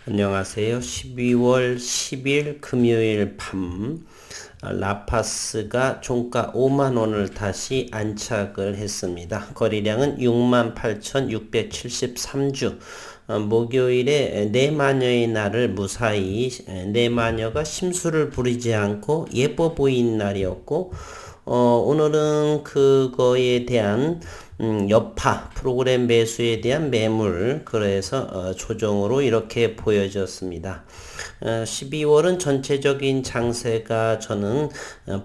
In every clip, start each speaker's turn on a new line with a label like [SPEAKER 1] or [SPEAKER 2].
[SPEAKER 1] 안녕하세요. 12월 10일 금요일 밤 라파스가 종가 5만원을 다시 안착을 했습니다. 거래량은 68,673주. 목요일에 내마녀의 날을 무사히 내마녀가 심술을 부리지 않고 예뻐 보이는 날이었고, 오늘은 그거에 대한 여파, 프로그램 매수에 대한 매물, 그래서 조정으로 이렇게 보여졌습니다. 12월은 전체적인 장세가 저는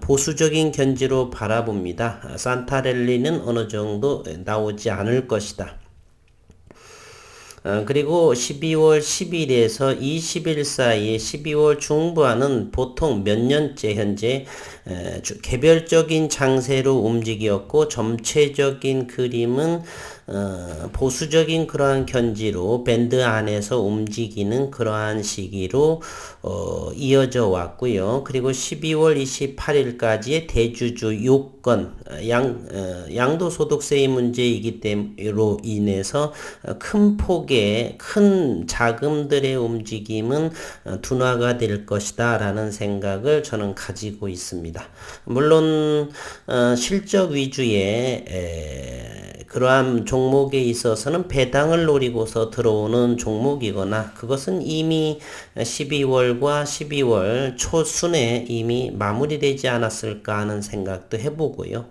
[SPEAKER 1] 보수적인 견지로 바라봅니다. 산타랠리는 어느 정도 나오지 않을 것이다. 그리고 12월 10일에서 20일 사이에 12월 중반은 보통 몇 년째 현재 개별적인 장세로 움직였고, 전체적인 그림은 보수적인 그러한 견지로 밴드 안에서 움직이는 그러한 시기로 이어져 왔고요. 그리고 12월 28일까지의 대주주 요건, 양도소득세의 문제이기 때문에 인해서 큰 폭의 큰 자금들의 움직임은 둔화가 될 것이다 라는 생각을 저는 가지고 있습니다. 물론 실적 위주의 그러한 종목에 있어서는 배당을 노리고서 들어오는 종목이거나, 그것은 이미 12월과 12월 초순에 이미 마무리되지 않았을까 하는 생각도 해보고요.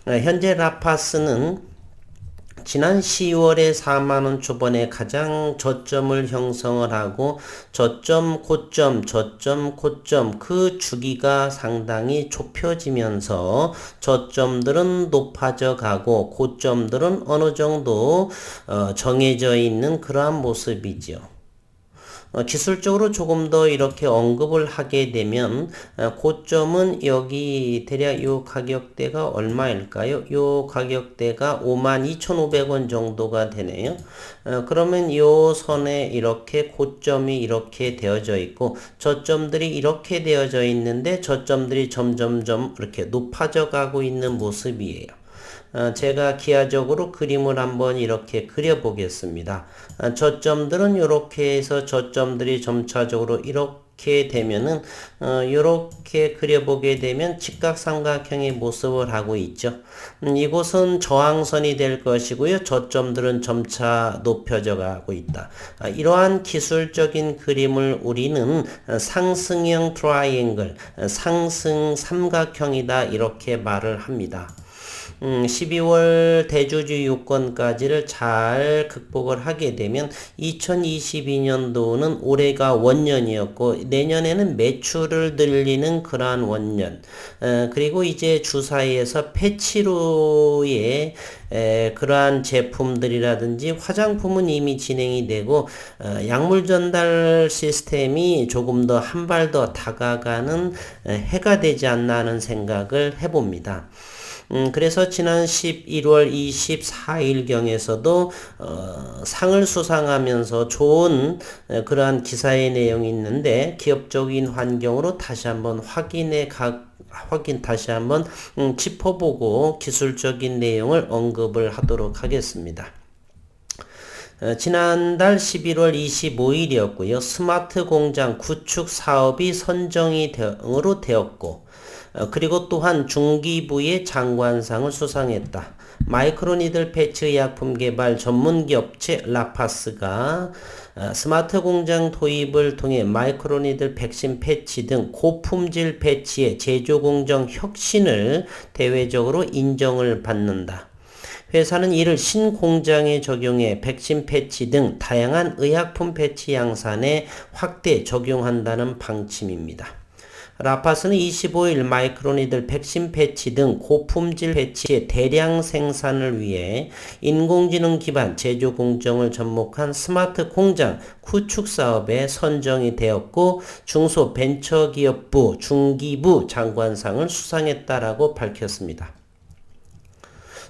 [SPEAKER 1] 현재 라파스는 지난 10월에 4만원 초반에 가장 저점을 형성을 하고, 저점, 고점, 저점, 고점, 그 주기가 상당히 좁혀지면서 저점들은 높아져 가고 고점들은 어느 정도 정해져 있는 그러한 모습이죠. 기술적으로 조금 더 이렇게 언급을 하게 되면, 고점은 여기 대략 요 가격대가 얼마일까요? 요 가격대가 52,500원 정도가 되네요. 그러면 요 선에 이렇게 고점이 이렇게 되어져 있고, 저점들이 이렇게 되어져 있는데, 저점들이 점점점 이렇게 높아져 가고 있는 모습이에요. 제가 기하적으로 그림을 한번 이렇게 그려보겠습니다. 저점들은 이렇게 해서 저점들이 점차적으로 이렇게 되면은 이렇게 그려보게 되면 직각삼각형의 모습을 하고 있죠. 이곳은 저항선이 될 것이고요. 저점들은 점차 높여져 가고 있다. 이러한 기술적인 그림을 우리는 상승형 트라이앵글, 상승 삼각형이다 이렇게 말을 합니다. 12월 대주주 요건까지를 잘 극복을 하게 되면 2022년도는 올해가 원년이었고, 내년에는 매출을 늘리는 그러한 원년, 그리고 이제 주사위에서 패치로의 그러한 제품들이라든지 화장품은 이미 진행이 되고, 약물 전달 시스템이 조금 더 한 발 더 다가가는 해가 되지 않나 하는 생각을 해봅니다. 그래서 지난 11월 24일경에서도 상을 수상하면서 좋은 그러한 기사의 내용이 있는데, 기업적인 환경으로 다시 한번 다시 한번 짚어보고 기술적인 내용을 언급을 하도록 하겠습니다. 지난달 11월 25일이었고요. 스마트 공장 구축 사업이 선정이 되었고, 그리고 또한 중기부의 장관상을 수상했다. 마이크로니들 패치 의약품 개발 전문기 업체 라파스가 스마트 공장 도입을 통해 마이크로니들 백신 패치 등 고품질 패치의 제조 공정 혁신을 대외적으로 인정을 받는다. 회사는 이를 신공장에 적용해 백신 패치 등 다양한 의약품 패치 양산에 확대 적용한다는 방침입니다. 라파스는 25일 마이크로니들 백신 패치 등 고품질 패치의 대량 생산을 위해 인공지능 기반 제조 공정을 접목한 스마트 공장 구축 사업에 선정이 되었고, 중소벤처기업부 중기부 장관상을 수상했다라고 밝혔습니다.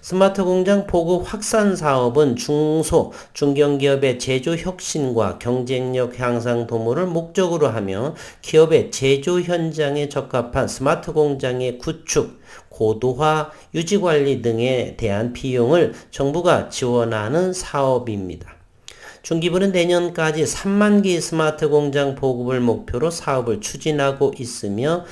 [SPEAKER 1] 스마트 공장 보급 확산 사업은 중소, 중견기업의 제조 혁신과 경쟁력 향상 도모를 목적으로 하며 기업의 제조 현장에 적합한 스마트 공장의 구축, 고도화, 유지관리 등에 대한 비용을 정부가 지원하는 사업입니다. 중기부는 내년까지 3만 기 스마트 공장 보급을 목표로 사업을 추진하고 있으며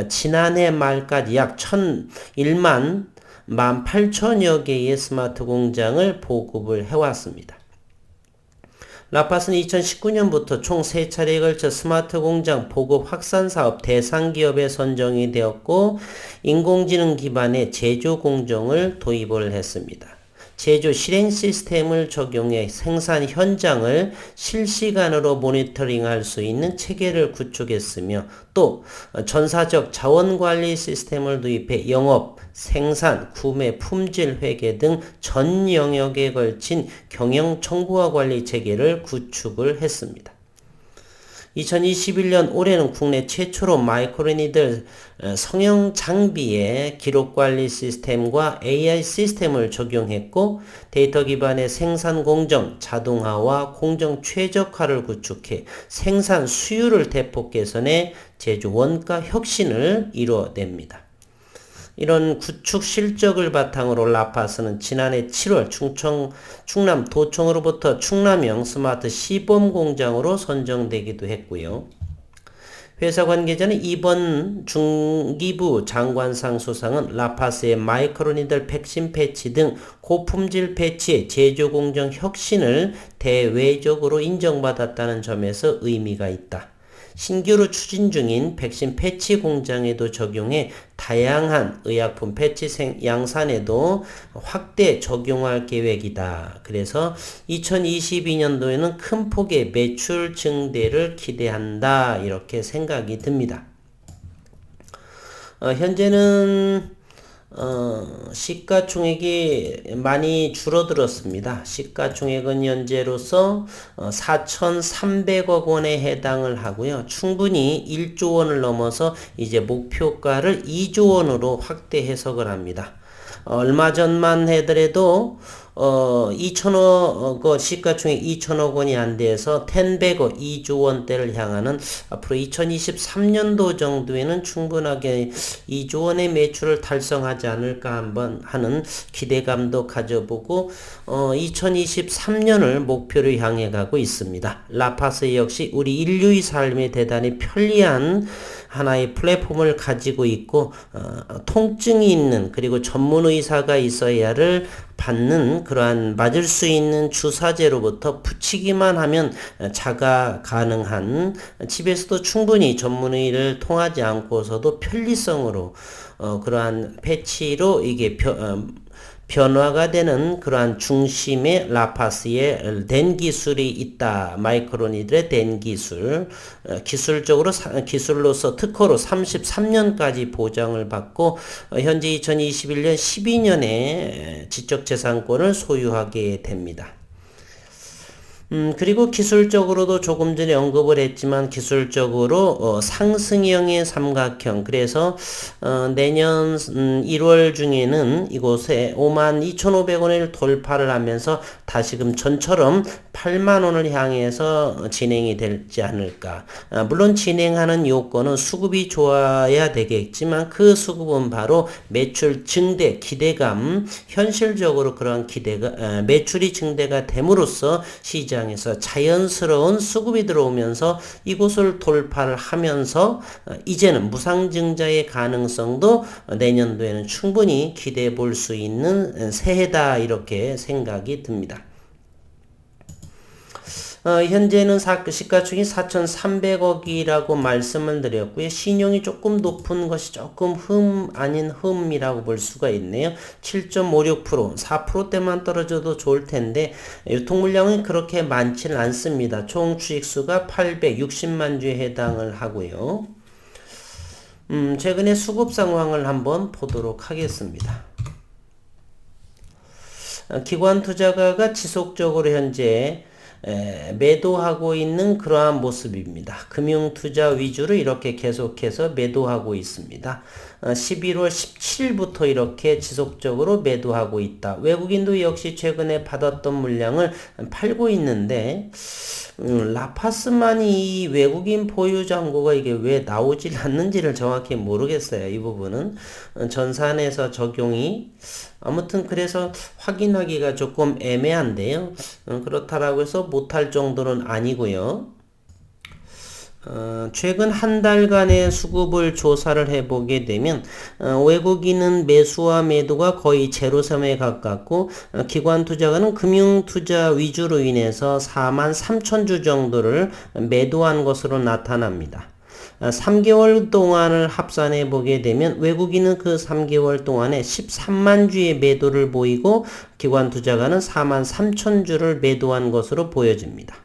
[SPEAKER 1] 지난해 말까지 약 1만 18,000여 개의 스마트 공장을 보급을 해왔습니다. 라파스는 2019년부터 총 3차례에 걸쳐 스마트 공장 보급 확산 사업 대상 기업에 선정이 되었고 인공지능 기반의 제조 공정을 도입을 했습니다. 제조 실행 시스템을 적용해 생산 현장을 실시간으로 모니터링할 수 있는 체계를 구축했으며 또 전사적 자원관리 시스템을 도입해 영업, 생산, 구매, 품질 회계 등 전 영역에 걸친 경영 정보화 관리 체계를 구축을 했습니다. 2021년 올해는 국내 최초로 마이크로니들 성형 장비에 기록관리 시스템과 AI 시스템을 적용했고 데이터 기반의 생산 공정 자동화와 공정 최적화를 구축해 생산 수율을 대폭 개선해 제조 원가 혁신을 이뤄냅니다. 이런 구축 실적을 바탕으로 라파스는 지난해 7월 충남 도청으로부터 충남형 스마트 시범 공장으로 선정되기도 했고요. 회사 관계자는 이번 중기부 장관상 수상은 라파스의 마이크로니들 백신 패치 등 고품질 패치의 제조 공정 혁신을 대외적으로 인정받았다는 점에서 의미가 있다. 신규로 추진 중인 백신 패치 공장에도 적용해 다양한 의약품 패치 양산에도 확대 적용할 계획이다. 그래서 2022년도에는 큰 폭의 매출 증대를 기대한다. 이렇게 생각이 듭니다. 현재는 시가총액이 많이 줄어들었습니다. 시가총액은 현재로서 4,300억 원에 해당을 하고요. 충분히 1조 원을 넘어서 이제 목표가를 2조 원으로 확대 해석을 합니다. 얼마 전만 해더라도 2천억, 시가총액 2천억 원이 안 돼서 1,100억 2조 원대를 향하는 앞으로 2023년도 정도에는 충분하게 2조 원의 매출을 달성하지 않을까 한번 하는 기대감도 가져보고 2023년을 목표로 향해 가고 있습니다. 라파스 역시 우리 인류의 삶에 대단히 편리한 하나의 플랫폼을 가지고 있고 통증이 있는 그리고 전문 의사가 있어야를 받는 그러한 맞을 수 있는 주사제로부터 붙이기만 하면 자가 가능한 집에서도 충분히 전문의를 통하지 않고서도 편리성으로 그러한 패치로 이게 변화가 되는 그러한 중심에 라파스의 댄 기술이 있다. 마이크로니들의 댄 기술. 기술로서 특허로 33년까지 보장을 받고 현재 2021년 12년에 지적재산권을 소유하게 됩니다. 그리고 기술적으로도 조금 전에 언급을 했지만 기술적으로 상승형의 삼각형 그래서 내년 1월 중에는 이곳에 52,500원을 돌파를 하면서 다시금 전처럼 8만 원을 향해서 진행이 되지 않을까. 물론 진행하는 요건은 수급이 좋아야 되겠지만 그 수급은 바로 매출 증대 기대감 현실적으로 그런 매출이 증대가 됨으로써 시장에서 자연스러운 수급이 들어오면서 이곳을 돌파를 하면서 이제는 무상증자의 가능성도 내년도에는 충분히 기대해 볼 수 있는 새해다 이렇게 생각이 듭니다. 현재는 시가총액이 4,300억이라고 말씀을 드렸고요. 신용이 조금 높은 것이 조금 아닌 흠이라고 볼 수가 있네요. 7.56%, 4%대만 떨어져도 좋을 텐데 유통물량은 그렇게 많지는 않습니다. 총 주식수가 860만 주에 해당을 하고요. 최근의 수급 상황을 한번 보도록 하겠습니다. 기관 투자가가 지속적으로 현재 매도하고 있는 그러한 모습입니다. 금융투자 위주로 이렇게 계속해서 매도하고 있습니다. 11월 17일부터 이렇게 지속적으로 매도하고 있다. 외국인도 역시 최근에 받았던 물량을 팔고 있는데 라파스만이 이 외국인 보유 잔고가 이게 왜 나오질 않는지를 정확히 모르겠어요. 이 부분은 전산에서 적용이 아무튼 그래서 확인하기가 조금 애매한데요. 그렇다라고 해서 못할 정도는 아니고요. 최근 한 달간의 수급을 조사를 해보게 되면 외국인은 매수와 매도가 거의 제로섬에 가깝고 기관 투자가는 금융투자 위주로 인해서 43,000주 정도를 매도한 것으로 나타납니다. 3개월 동안을 합산해 보게 되면 외국인은 그 3개월 동안에 13만 주의 매도를 보이고 기관 투자가는 43,000주를 매도한 것으로 보여집니다.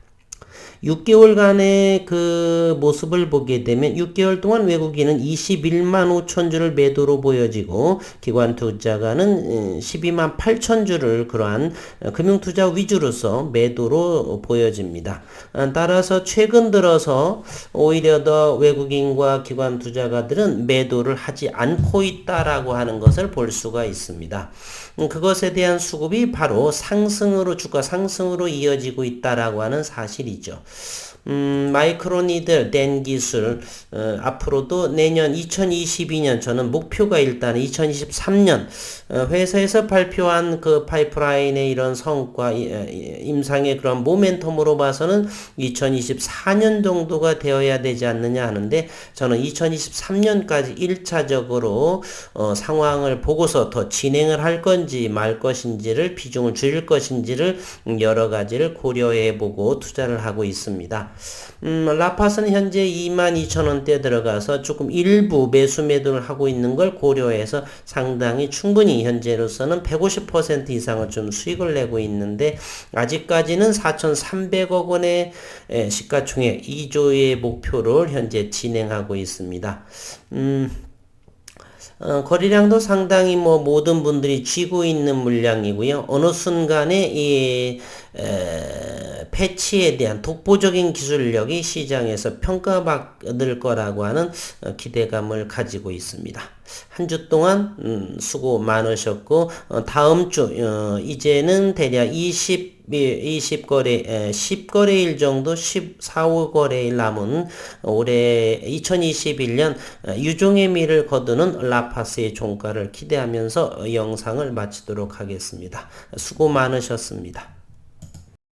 [SPEAKER 1] 6개월간의 그 모습을 보게 되면 6개월 동안 외국인은 21만 5천 주를 매도로 보여지고 기관 투자가는 12만 8천 주를 그러한 금융투자 위주로서 매도로 보여집니다. 따라서 최근 들어서 오히려 더 외국인과 기관 투자가들은 매도를 하지 않고 있다라고 하는 것을 볼 수가 있습니다. 그것에 대한 수급이 바로 상승으로 주가 상승으로 이어지고 있다라고 하는 사실이죠. 마이크로니들 댄 기술 앞으로도 내년 2022년 저는 목표가 일단 2023년 회사에서 발표한 그 파이프라인의 이런 성과 임상의 그런 모멘텀으로 봐서는 2024년 정도가 되어야 되지 않느냐 하는데 저는 2023년까지 1차적으로 상황을 보고서 더 진행을 할 건지 말 것인지를 비중을 줄일 것인지를 여러 가지를 고려해 보고 투자를 하고 있습니다. 라팟은 현재 22,000원대 들어가서 조금 일부 매수 매도를 하고 있는 걸 고려해서 상당히 충분히 현재로서는 150% 이상을 좀 수익을 내고 있는데 아직까지는 4,300억 원의 시가총액 2조의 목표를 현재 진행하고 있습니다. 거래량도 상당히 모든 분들이 쥐고 있는 물량이고요. 어느 순간에 이 패치에 대한 독보적인 기술력이 시장에서 평가받을 거라고 하는 기대감을 가지고 있습니다. 한 주 동안 수고 많으셨고 다음 주 이제는 대략 10거래 10거래일 정도 14, 5거래일 남은 올해 2021년 유종의 미를 거두는 라파스의 종가를 기대하면서 영상을 마치도록 하겠습니다. 수고 많으셨습니다.